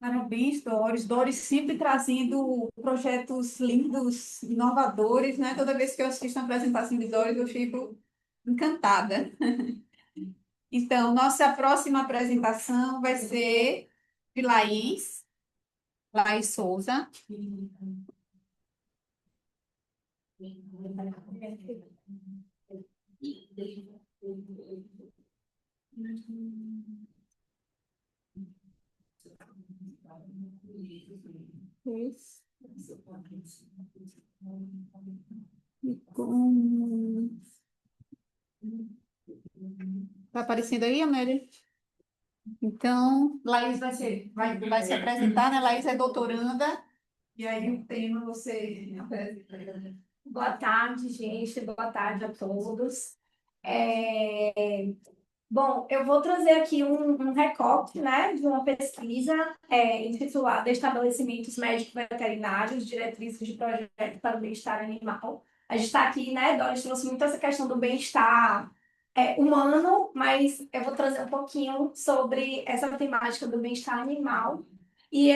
Parabéns, Doris. Doris sempre trazendo projetos lindos, inovadores, né? Toda vez que eu assisto uma apresentação de Doris, eu fico encantada. Então, nossa próxima apresentação vai ser de Laís Souza. Isso. Com... Tá aparecendo aí, Amélia? Então, Laís vai se apresentar, né? Laís é doutoranda, e aí o tema você apresenta. Boa tarde, gente. Boa tarde a todos. É, Bom, eu vou trazer aqui um recorte, né, de uma pesquisa intitulada Estabelecimentos Médicos Veterinários, Diretrizes de Projeto para o Bem-Estar Animal. A gente está aqui, né, Doris trouxe muito essa questão do bem-estar humano, mas eu vou trazer um pouquinho sobre essa temática do bem-estar animal. E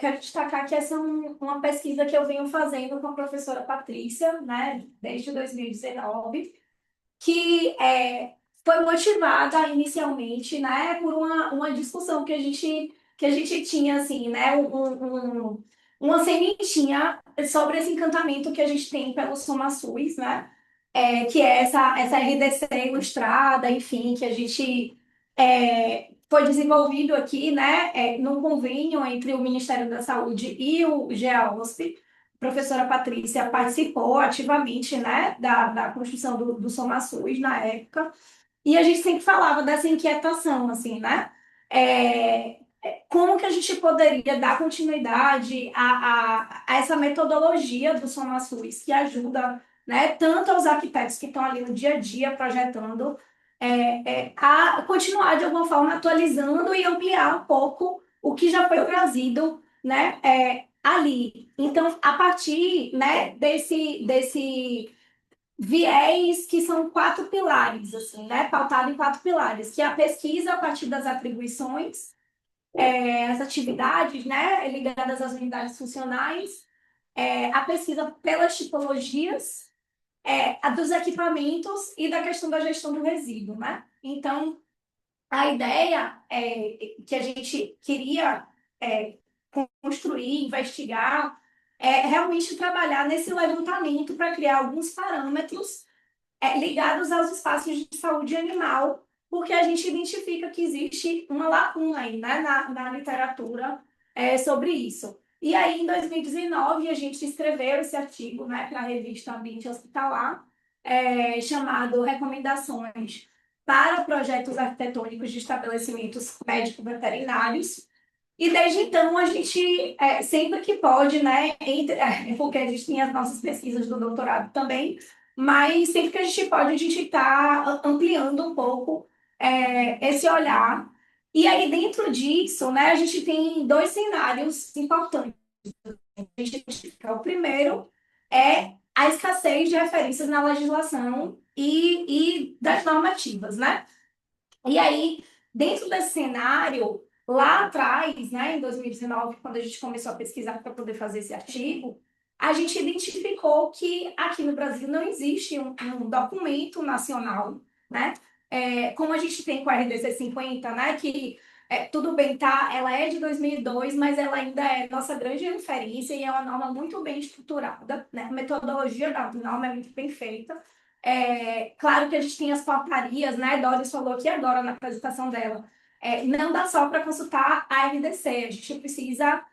quero destacar que essa é uma pesquisa que eu venho fazendo com a professora Patrícia, né, desde 2019, que foi motivada inicialmente, né, por uma discussão que a gente tinha, assim, né, uma sementinha sobre esse encantamento que a gente tem pelo SomaSUS, né, que é essa RDC ilustrada, enfim, que a gente foi desenvolvido aqui, né, num convênio entre o Ministério da Saúde e o GEAOSP. A professora Patrícia participou ativamente, né, da construção do SomaSUS na época, e a gente sempre falava dessa inquietação, assim, né? Como que a gente poderia dar continuidade a essa metodologia do SomaSUS que ajuda, né, tanto aos arquitetos que estão ali no dia a dia projetando, a continuar de alguma forma atualizando e ampliar um pouco o que já foi trazido, né, ali. Então, a partir, né, desse viés que são quatro pilares, assim, né, pautado em quatro pilares, que é a pesquisa a partir das atribuições, as atividades, né, ligadas às unidades funcionais, a pesquisa pelas tipologias, a dos equipamentos e da questão da gestão do resíduo, né? Então, a ideia que a gente queria é, construir, investigar, é realmente trabalhar nesse levantamento para criar alguns parâmetros ligados aos espaços de saúde animal, porque a gente identifica que existe uma lacuna aí, né, na literatura sobre isso. E aí, em 2019, a gente escreveu esse artigo, né, para a revista Ambiente Hospitalar, chamado Recomendações para Projetos Arquitetônicos de Estabelecimentos Médico-Veterinários. E desde então, a gente, sempre que pode, né, porque a gente tem as nossas pesquisas do doutorado também, mas sempre que a gente pode, a gente está ampliando um pouco esse olhar. E aí, dentro disso, né, a gente tem dois cenários importantes. A gente identifica. O primeiro é a escassez de referências na legislação e das normativas, né? E aí, dentro desse cenário, lá atrás, né, em 2019, quando a gente começou a pesquisar para poder fazer esse artigo, a gente identificou que aqui no Brasil não existe um documento nacional, né? Como a gente tem com a RDC 50, né? Que tudo bem, tá? Ela é de 2002, mas ela ainda é nossa grande referência e é uma norma muito bem estruturada, né? A metodologia da norma é muito bem feita. Claro que a gente tem as portarias, né? Doris falou aqui agora na apresentação dela. Não dá só para consultar a RDC, a gente precisa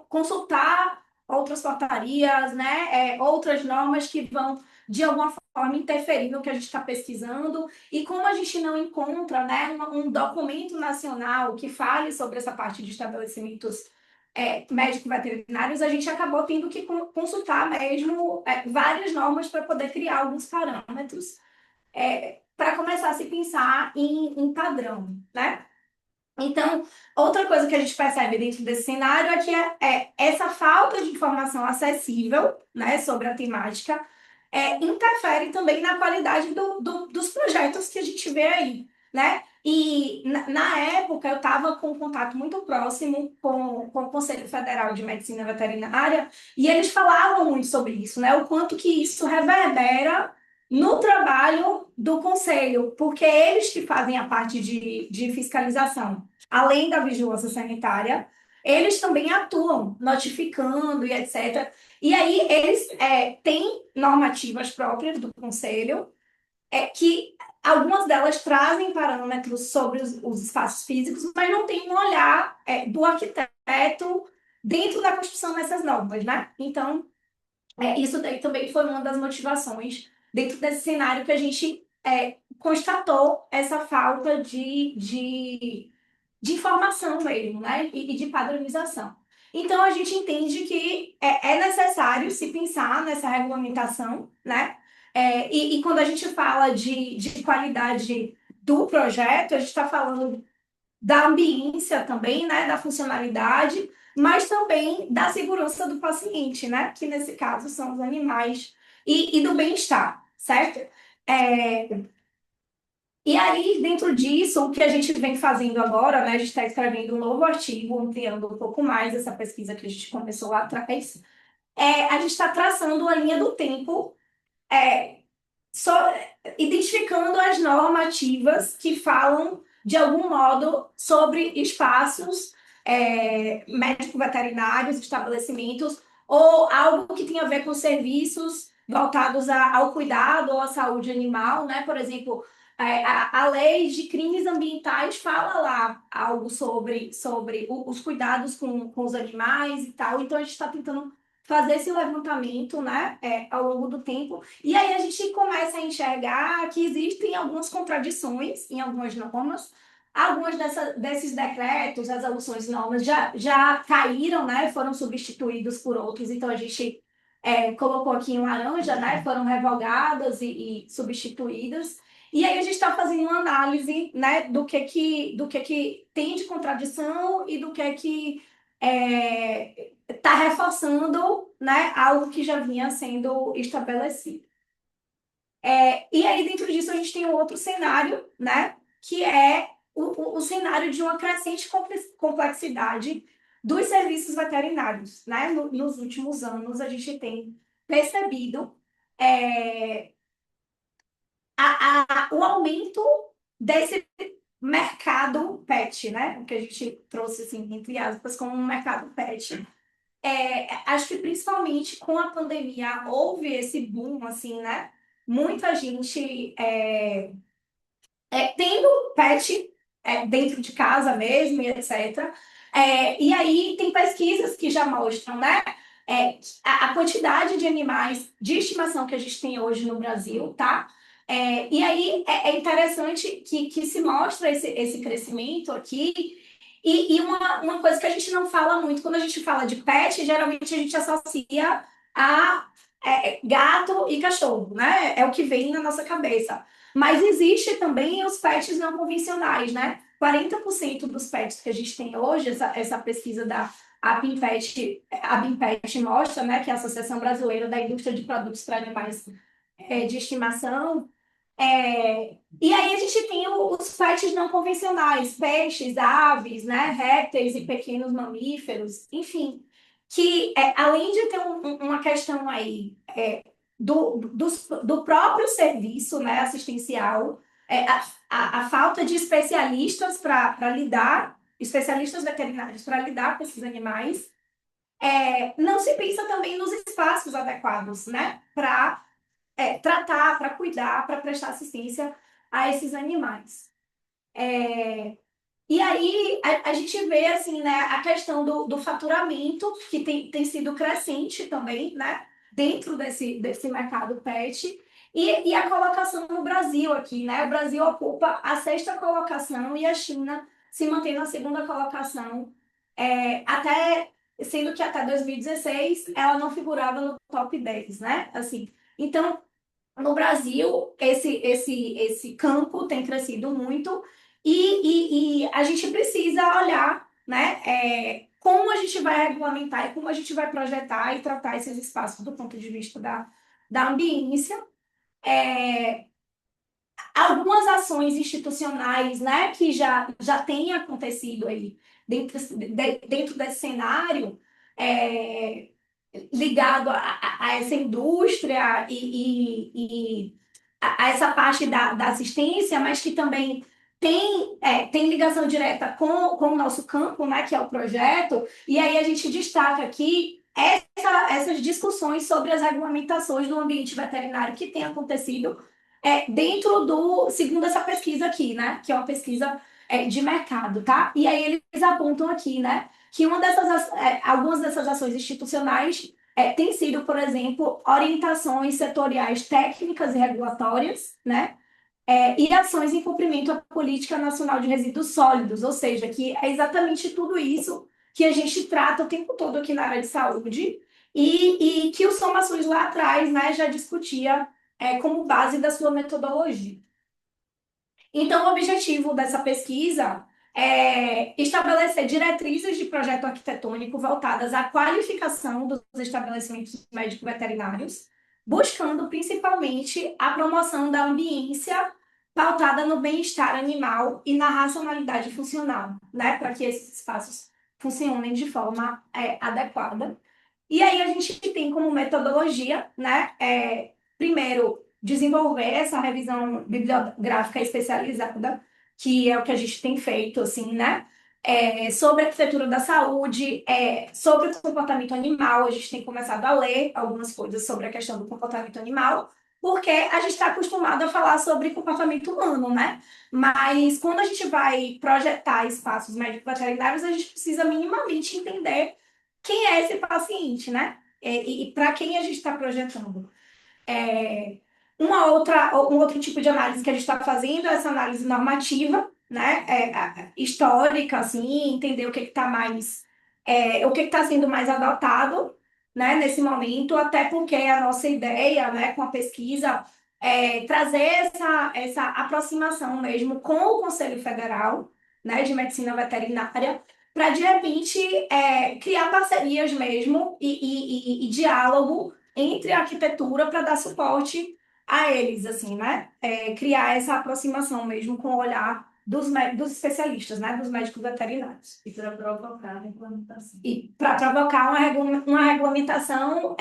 consultar outras portarias, né? Outras normas que vão, de alguma forma, interferir no que a gente está pesquisando. E como a gente não encontra, né, um documento nacional que fale sobre essa parte de estabelecimentos médico-veterinários, a gente acabou tendo que consultar mesmo várias normas para poder criar alguns parâmetros para começar a se pensar em padrão, né? Então, outra coisa que a gente percebe dentro desse cenário é que essa falta de informação acessível, né, sobre a temática interfere também na qualidade dos projetos que a gente vê aí, né? E na época eu estava com um contato muito próximo com o Conselho Federal de Medicina Veterinária e eles falavam muito sobre isso, né? O quanto que isso reverbera no trabalho do Conselho, porque eles que fazem a parte de fiscalização, além da vigilância sanitária, eles também atuam notificando e etc. E aí eles têm normativas próprias do Conselho que algumas delas trazem parâmetros sobre os espaços físicos, mas não tem um olhar do arquiteto dentro da construção dessas normas, né? Então, isso daí também foi uma das motivações dentro desse cenário que a gente constatou essa falta de informação mesmo, né? E de padronização. Então, a gente entende que é necessário se pensar nessa regulamentação, né? E quando a gente fala de qualidade do projeto, a gente está falando da ambiência também, né? Da funcionalidade, mas também da segurança do paciente, né? Que nesse caso são os animais, e do bem-estar, certo? É, e aí, dentro disso, o que a gente vem fazendo agora, né, a gente está escrevendo um novo artigo, ampliando um pouco mais essa pesquisa que a gente começou lá atrás, a gente está traçando a linha do tempo, é, só, identificando as normativas que falam, de algum modo, sobre espaços médico-veterinários, estabelecimentos, ou algo que tenha a ver com serviços voltados ao cuidado ou à saúde animal, né? Por exemplo, a lei de crimes ambientais fala lá algo sobre os cuidados com os animais e tal. Então, a gente está tentando fazer esse levantamento, né, ao longo do tempo. E aí a gente começa a enxergar que existem algumas contradições em algumas normas. Algumas desses decretos, resoluções, normas já caíram, né, foram substituídos por outros. Então, a gente colocou aqui em laranja, né, foram revogadas e substituídas. E aí a gente está fazendo uma análise, né, do que tem de contradição e do que está reforçando, né, algo que já vinha sendo estabelecido. E aí, dentro disso, a gente tem um outro cenário, né, que é o cenário de uma crescente complexidade dos serviços veterinários. Né? Nos últimos anos, a gente tem percebido o aumento desse mercado pet, né? O que a gente trouxe, assim, entre aspas, como um mercado pet. Acho que principalmente com a pandemia houve esse boom, assim, né? Muita gente tendo pet dentro de casa mesmo, e etc. E aí tem pesquisas que já mostram, né? A quantidade de animais de estimação que a gente tem hoje no Brasil, tá? E aí é interessante que se mostra esse crescimento aqui. E uma coisa que a gente não fala muito, quando a gente fala de pet, geralmente a gente associa a gato e cachorro, né? É o que vem na nossa cabeça. Mas existe também os pets não convencionais, né? 40% dos pets que a gente tem hoje, essa pesquisa da a BIMPET mostra, né, que é a Associação Brasileira da Indústria de Produtos para Animais de Estimação. E aí a gente tem os pets não convencionais, peixes, aves, né, répteis e pequenos mamíferos, enfim, que além de ter uma questão aí do próprio serviço, né, assistencial, a falta de especialistas para lidar, especialistas veterinários para lidar com esses animais, não se pensa também nos espaços adequados, né, para tratar, para cuidar, para prestar assistência a esses animais. E aí a gente vê assim, né, a questão do faturamento, que tem sido crescente também, né, dentro desse mercado pet, e a colocação no Brasil aqui, né? O Brasil ocupa a sexta colocação e a China se mantém na segunda colocação, até sendo que até 2016 ela não figurava no top 10, né? Assim, então, no Brasil, esse campo tem crescido muito e a gente precisa olhar, né, como a gente vai regulamentar e como a gente vai projetar e tratar esses espaços do ponto de vista da ambiência. algumas ações institucionais, né, que já têm acontecido aí dentro desse cenário, é, ligado a essa indústria e a essa parte da assistência, mas que também tem ligação direta com o nosso campo, né, que é o projeto, e aí a gente destaca aqui essas discussões sobre as regulamentações do ambiente veterinário que tem acontecido dentro segundo essa pesquisa aqui, né, que é uma pesquisa de mercado, tá? E aí eles apontam aqui, né, que algumas dessas ações institucionais tem sido, por exemplo, orientações setoriais técnicas e regulatórias, né? E ações em cumprimento à Política Nacional de Resíduos Sólidos, ou seja, que é exatamente tudo isso que a gente trata o tempo todo aqui na área de saúde e que o SomaSUS lá atrás, né, já discutia como base da sua metodologia. Então, o objetivo dessa pesquisa é estabelecer diretrizes de projeto arquitetônico voltadas à qualificação dos estabelecimentos médico-veterinários, buscando principalmente a promoção da ambiência pautada no bem-estar animal e na racionalidade funcional, né, para que esses espaços funcionem de forma adequada. E aí a gente tem como metodologia, né, primeiro, desenvolver essa revisão bibliográfica especializada, que é o que a gente tem feito, assim, né? Sobre a arquitetura da saúde, sobre o comportamento animal, a gente tem começado a ler algumas coisas sobre a questão do comportamento animal, porque a gente está acostumado a falar sobre comportamento humano, né? Mas quando a gente vai projetar espaços médico-veterinários, a gente precisa minimamente entender quem é esse paciente, né? E para quem a gente está projetando. É, um outro tipo de análise que a gente está fazendo é essa análise normativa, né? Histórica, assim, entender o que está mais, o que está sendo mais adotado, né, nesse momento, até porque a nossa ideia, né, com a pesquisa, é trazer essa aproximação mesmo com o Conselho Federal, né, de Medicina Veterinária, para de repente criar parcerias mesmo e diálogo entre a arquitetura para dar suporte a eles, assim, né? Criar essa aproximação mesmo com o olhar dos especialistas, né? Dos médicos veterinários. E para provocar a regulamentação. E para provocar uma regulamentação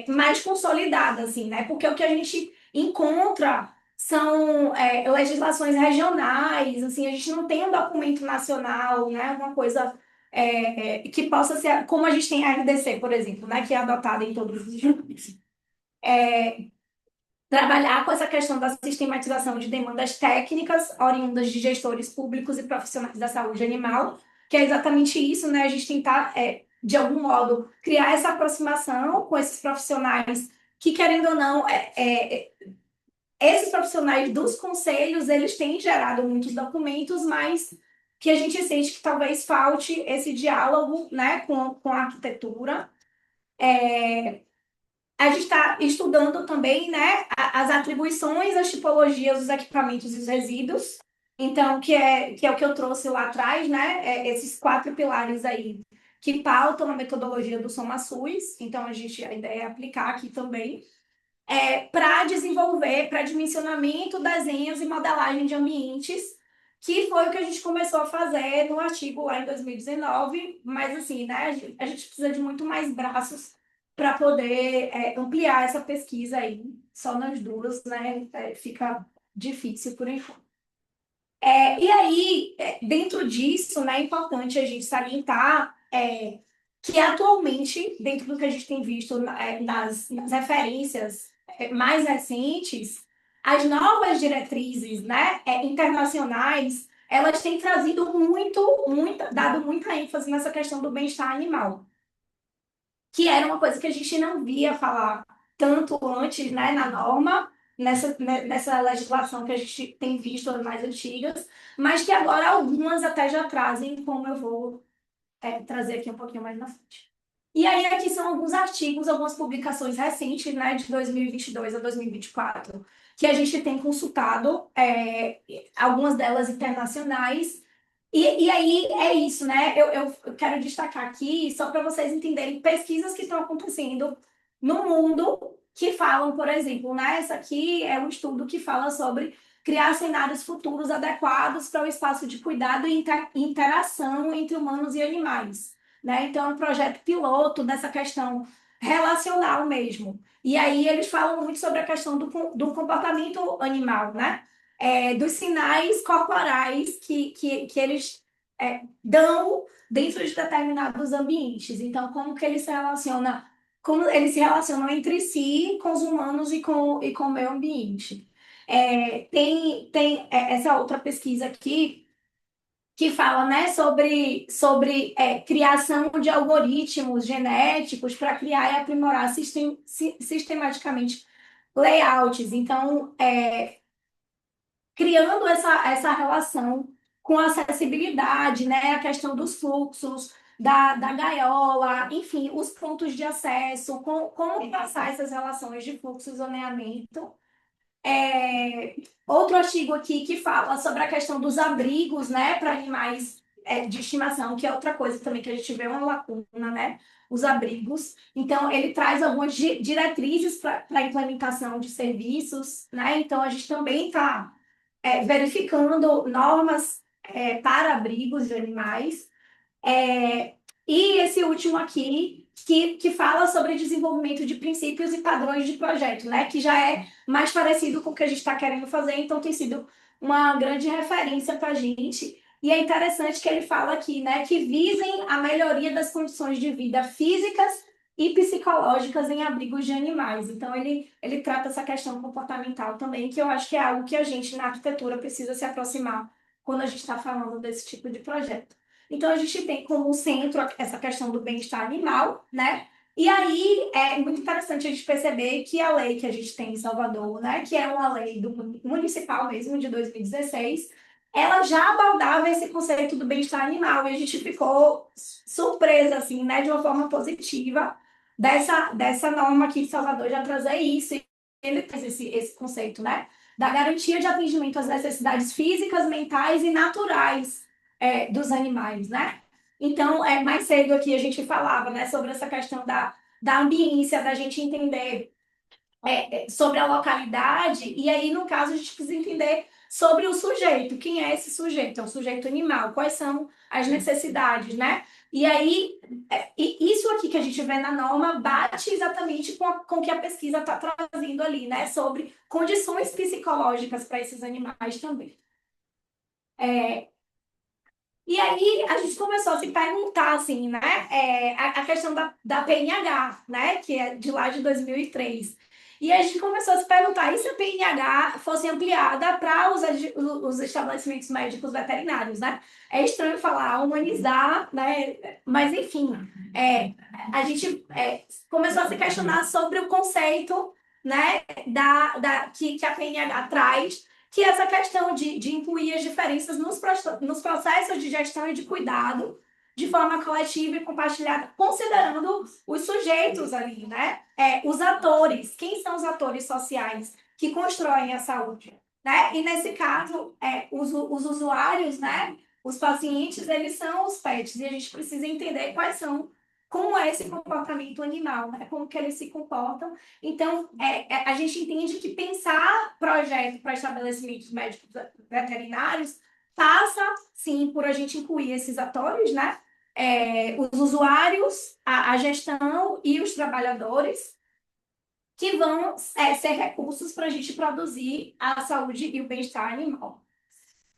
mais consolidada, assim, né? Porque o que a gente encontra são legislações regionais, assim, a gente não tem um documento nacional, né? Uma coisa que possa ser, como a gente tem a RDC, por exemplo, né? Que é adotada em todos os juízes. Trabalhar com essa questão da sistematização de demandas técnicas oriundas de gestores públicos e profissionais da saúde animal, que é exatamente isso, né? A gente tentar, de algum modo, criar essa aproximação com esses profissionais que, querendo ou não, esses profissionais dos conselhos, eles têm gerado muitos documentos, mas que a gente sente que talvez falte esse diálogo, né, com a arquitetura. A gente está estudando também, né, as atribuições, as tipologias dos equipamentos e os resíduos. Então, que é o que eu trouxe lá atrás, né? Esses 4 pilares aí que pautam a metodologia do SomaSUS. Então, a ideia é aplicar aqui também. Para desenvolver, para dimensionamento, desenhos e modelagem de ambientes, que foi o que a gente começou a fazer no artigo lá em 2019, mas assim, né, a gente precisa de muito mais braços para poder ampliar essa pesquisa aí, só nas duas, né, fica difícil por enquanto. E aí, dentro disso, né, é importante a gente salientar que atualmente, dentro do que a gente tem visto nas referências mais recentes, as novas diretrizes, né, internacionais, elas têm trazido dado muita ênfase nessa questão do bem-estar animal, que era uma coisa que a gente não via falar tanto antes, né, na norma, nessa legislação que a gente tem visto as mais antigas, mas que agora algumas até já trazem, como eu vou trazer aqui um pouquinho mais na frente. E aí, aqui são alguns artigos, algumas publicações recentes, né, de 2022 a 2024, que a gente tem consultado, algumas delas internacionais. E aí é isso, né? Eu quero destacar aqui, só para vocês entenderem, pesquisas que estão acontecendo no mundo que falam, por exemplo, né? Essa aqui é um estudo que fala sobre criar cenários futuros adequados para o espaço de cuidado e interação entre humanos e animais, né? Então, é um projeto piloto dessa questão relacional mesmo. E aí eles falam muito sobre a questão do comportamento animal, né? Dos sinais corporais que eles dão dentro de determinados ambientes. Então, como eles se relacionam entre si, com os humanos e com o meio ambiente. Tem essa outra pesquisa aqui que fala, né, sobre criação de algoritmos genéticos para criar e aprimorar sistematicamente layouts. Então, criando essa relação com acessibilidade, né, a questão dos fluxos, da gaiola, enfim, os pontos de acesso, como passar essas relações de fluxo e zoneamento. Outro artigo aqui que fala sobre a questão dos abrigos, né, para animais de estimação, que é outra coisa também que a gente vê uma lacuna, né, os abrigos. Então, ele traz algumas diretrizes para a implementação de serviços, né, então a gente também está verificando normas para abrigos de animais. E esse último aqui, que fala sobre desenvolvimento de princípios e padrões de projeto, né? Que já é mais parecido com o que a gente está querendo fazer, então tem sido uma grande referência para a gente. E é interessante que ele fala aqui, né? Que visem a melhoria das condições de vida físicas e psicológicas em abrigos de animais. Então, ele trata essa questão comportamental também, que eu acho que é algo que a gente, na arquitetura, precisa se aproximar quando a gente está falando desse tipo de projeto. Então, a gente tem como centro essa questão do bem-estar animal, né? E aí é muito interessante a gente perceber que a lei que a gente tem em Salvador, né, que é uma lei municipal mesmo, de 2016, ela já abordava esse conceito do bem-estar animal e a gente ficou surpresa, assim, né, de uma forma positiva dessa norma aqui de Salvador já trazer isso. E ele traz esse conceito, né, da garantia de atendimento às necessidades físicas, mentais e naturais dos animais, né? Então, mais cedo aqui a gente falava, né, sobre essa questão da ambiência, da gente entender sobre a localidade, e aí, no caso, a gente precisa entender sobre o sujeito. Quem é esse sujeito? É um sujeito animal. Quais são as necessidades, né? E aí, isso aqui que a gente vê na norma bate exatamente com o que a pesquisa está trazendo ali, né? Sobre condições psicológicas para esses animais também. E aí a gente começou a se perguntar, assim, né? A questão da PNH, né? Que é de lá de 2003. E a gente começou a se perguntar, e se a PNH fosse ampliada para os estabelecimentos médicos veterinários, né? É estranho falar humanizar, né? Mas, enfim, a gente começou a se questionar sobre o conceito, né? Que a PNH traz, que é essa questão de incluir as diferenças nos processos de gestão e de cuidado de forma coletiva e compartilhada, considerando os sujeitos ali, né? Os atores, quem são os atores sociais que constroem a saúde, né? E nesse caso, os usuários, né? Os pacientes, eles são os pets, e a gente precisa entender como é esse comportamento animal, né? Como que eles se comportam. Então, a gente entende que pensar projeto para estabelecimentos médicos veterinários passa, sim, por a gente incluir esses atores, né? Os usuários, a gestão e os trabalhadores, que vão ser recursos para a gente produzir a saúde e o bem-estar animal.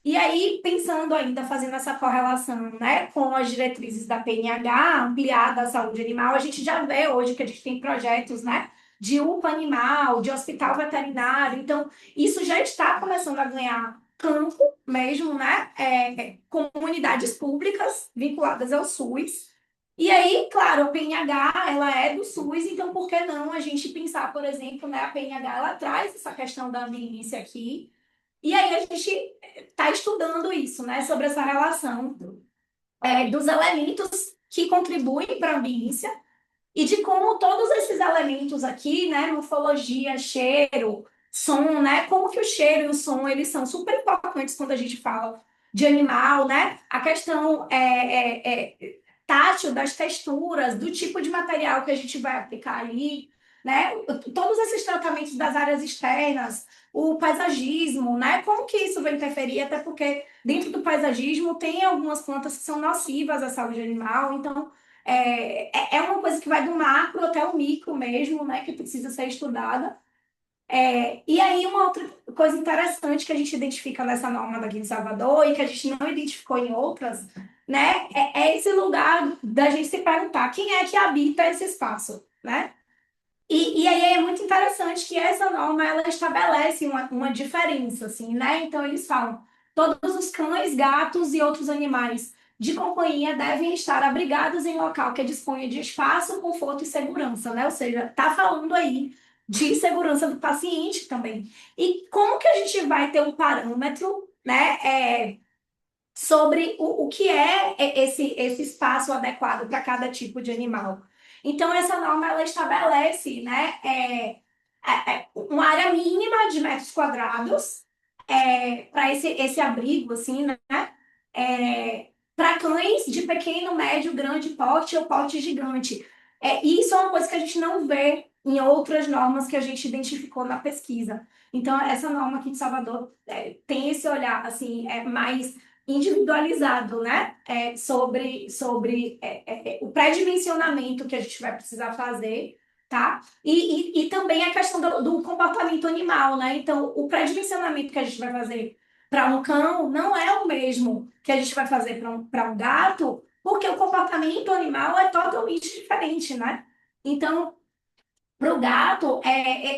E aí, pensando ainda, fazendo essa correlação, né, com as diretrizes da PNH, ampliada à saúde animal, a gente já vê hoje que a gente tem projetos, né, de UPA animal, de hospital veterinário. Então, isso já está começando a ganhar campo mesmo, né, comunidades públicas vinculadas ao SUS. E aí, claro, a PNH, ela é do SUS, então por que não a gente pensar, por exemplo, né, a PNH, ela traz essa questão da ambiência aqui, e aí a gente está estudando isso, né, sobre essa relação dos elementos que contribuem para a ambiência e de como todos esses elementos aqui, né, morfologia, cheiro, som, né, como que o cheiro e o som, eles são super importantes quando a gente fala de animal, né, a questão tátil das texturas, do tipo de material que a gente vai aplicar ali, né? Todos esses tratamentos das áreas externas, o paisagismo, né? Como que isso vai interferir? Até porque dentro do paisagismo tem algumas plantas que são nocivas à saúde animal, então é uma coisa que vai do macro até o micro mesmo, né? Que precisa ser estudada. E aí, uma outra coisa interessante que a gente identifica nessa norma daqui de Salvador e que a gente não identificou em outras, né, é esse lugar da gente se perguntar quem é que habita esse espaço, né? E aí é muito interessante que essa norma ela estabelece uma diferença, assim, né? Então eles falam, todos os cães, gatos e outros animais de companhia devem estar abrigados em local que disponha de espaço, conforto e segurança, né? Ou seja, tá falando aí de segurança do paciente também. E como que a gente vai ter um parâmetro, né? Sobre o que é esse espaço adequado para cada tipo de animal. Então, essa norma ela estabelece, né, uma área mínima de metros quadrados para esse abrigo, assim, né, para cães de pequeno, médio, grande porte ou porte gigante. E isso é uma coisa que a gente não vê em outras normas que a gente identificou na pesquisa. Então, essa norma aqui de Salvador tem esse olhar assim, mais individualizado, né? Sobre o pré-dimensionamento que a gente vai precisar fazer, tá? E também a questão do comportamento animal, né? Então, o pré-dimensionamento que a gente vai fazer para um cão não é o mesmo que a gente vai fazer para um gato, porque o comportamento animal é totalmente diferente, né? Então, para o gato,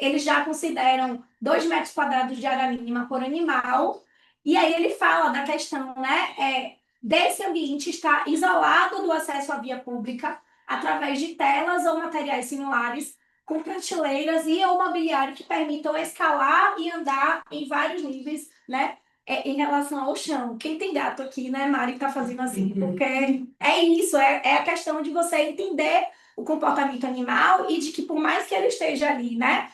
eles já consideram 2 metros quadrados de área mínima por animal, e aí ele fala da questão, né, desse ambiente estar isolado do acesso à via pública através de telas ou materiais similares, com prateleiras e ou mobiliário que permitam escalar e andar em vários níveis, né, em relação ao chão. Quem tem gato aqui, né, Mari, está fazendo assim, porque é isso, é a questão de você entender o comportamento animal e de que por mais que ele esteja ali, né,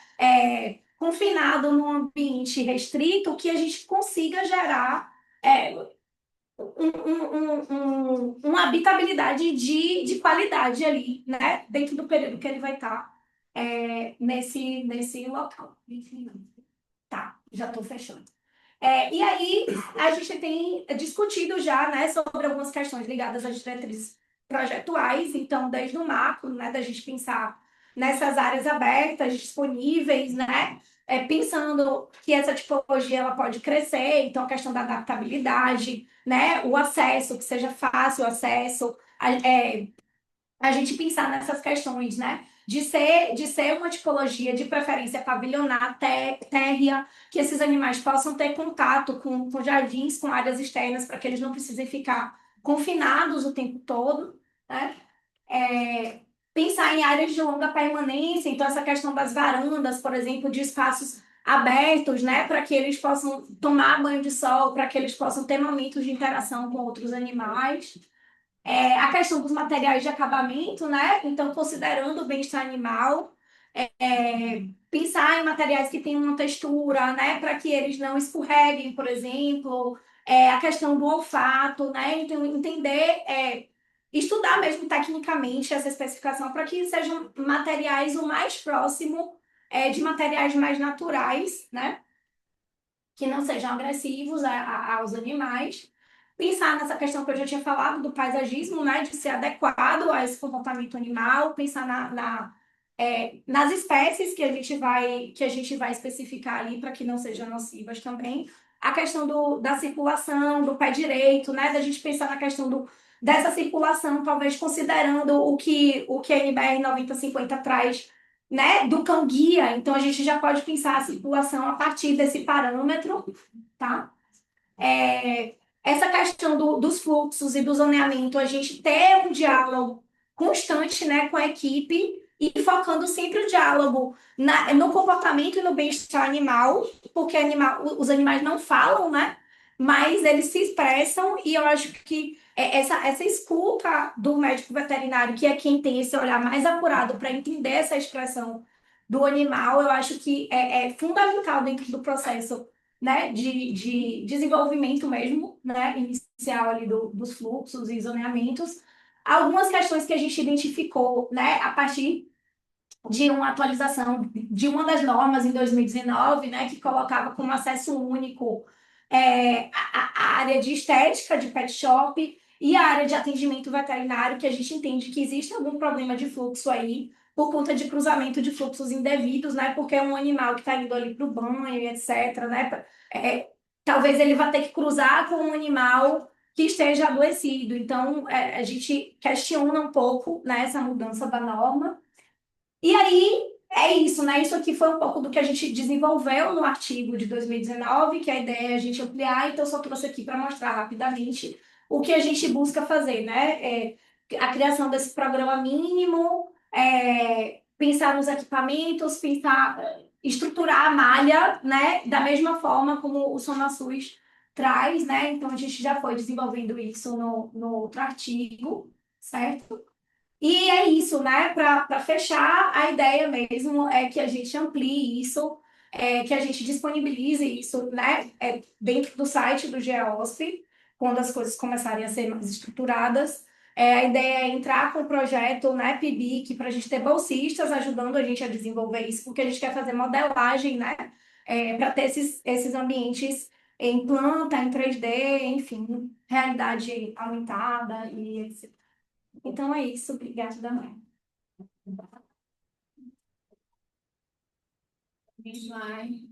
confinado num ambiente restrito, que a gente consiga gerar uma habitabilidade de qualidade ali, né, dentro do período que ele vai estar nesse local. Tá, já estou fechando. E aí, a gente tem discutido já, né, sobre algumas questões ligadas às diretrizes projetuais, então, desde o macro, né, da gente pensar nessas áreas abertas, disponíveis, né, pensando que essa tipologia ela pode crescer, então, a questão da adaptabilidade, né, o acesso, que seja fácil o acesso, a gente pensar nessas questões, né? De ser uma tipologia de preferência pavilionar, térrea, que esses animais possam ter contato com jardins, com áreas externas, para que eles não precisem ficar confinados o tempo todo, né? Pensar em áreas de longa permanência, então essa questão das varandas, por exemplo, de espaços abertos, né, para que eles possam tomar banho de sol, para que eles possam ter momentos de interação com outros animais. A questão dos materiais de acabamento, né? Então, considerando o bem-estar animal, pensar em materiais que tenham uma textura, né? Para que eles não escorreguem, por exemplo. A questão do olfato, né? Então, entender, estudar mesmo tecnicamente essa especificação para que sejam materiais o mais próximo de materiais mais naturais, né? Que não sejam agressivos aos animais. Pensar nessa questão que eu já tinha falado do paisagismo, né, de ser adequado a esse comportamento animal, pensar nas espécies que a gente vai especificar ali para que não sejam nocivas também. A questão da circulação, do pé direito, né, da gente pensar na questão dessa circulação, talvez considerando o que a NBR 9050 traz, né, do cão-guia. Então, a gente já pode pensar a circulação a partir desse parâmetro, tá? Essa questão dos fluxos e do zoneamento, a gente ter um diálogo constante, né, com a equipe e focando sempre o diálogo no comportamento e no bem-estar animal, porque os animais não falam, né, mas eles se expressam e eu acho que essa escuta do médico veterinário, que é quem tem esse olhar mais apurado para entender essa expressão do animal, eu acho que é fundamental dentro do processo, né, de desenvolvimento mesmo, né, inicial ali dos fluxos e zoneamentos. Algumas questões que a gente identificou, né, a partir de uma atualização de uma das normas em 2019, né, que colocava como acesso único a área de estética de pet shop e a área de atendimento veterinário, que a gente entende que existe algum problema de fluxo aí, por conta de cruzamento de fluxos indevidos, né, porque é um animal que está indo ali para o banho, etc., né, talvez ele vá ter que cruzar com um animal que esteja adoecido. Então, a gente questiona um pouco, né, essa mudança da norma. E aí, é isso, né? Isso aqui foi um pouco do que a gente desenvolveu no artigo de 2019, que a ideia é a gente ampliar, então eu só trouxe aqui para mostrar rapidamente o que a gente busca fazer, né? A criação desse programa mínimo, pensar nos equipamentos, pensar, estruturar a malha, né? Da mesma forma como o SonaSUS traz, né? Então a gente já foi desenvolvendo isso no outro artigo, certo? E é isso, né? Para fechar, a ideia mesmo é que a gente amplie isso, que a gente disponibilize isso, né? Dentro do site do GEOSP, quando as coisas começarem a ser mais estruturadas. A ideia é entrar com o projeto, né, PIBIC, para a gente ter bolsistas ajudando a gente a desenvolver isso, porque a gente quer fazer modelagem, né? Para ter esses ambientes em planta, em 3D, enfim, realidade aumentada e etc. Então é isso. Obrigada, Daniel. Slide.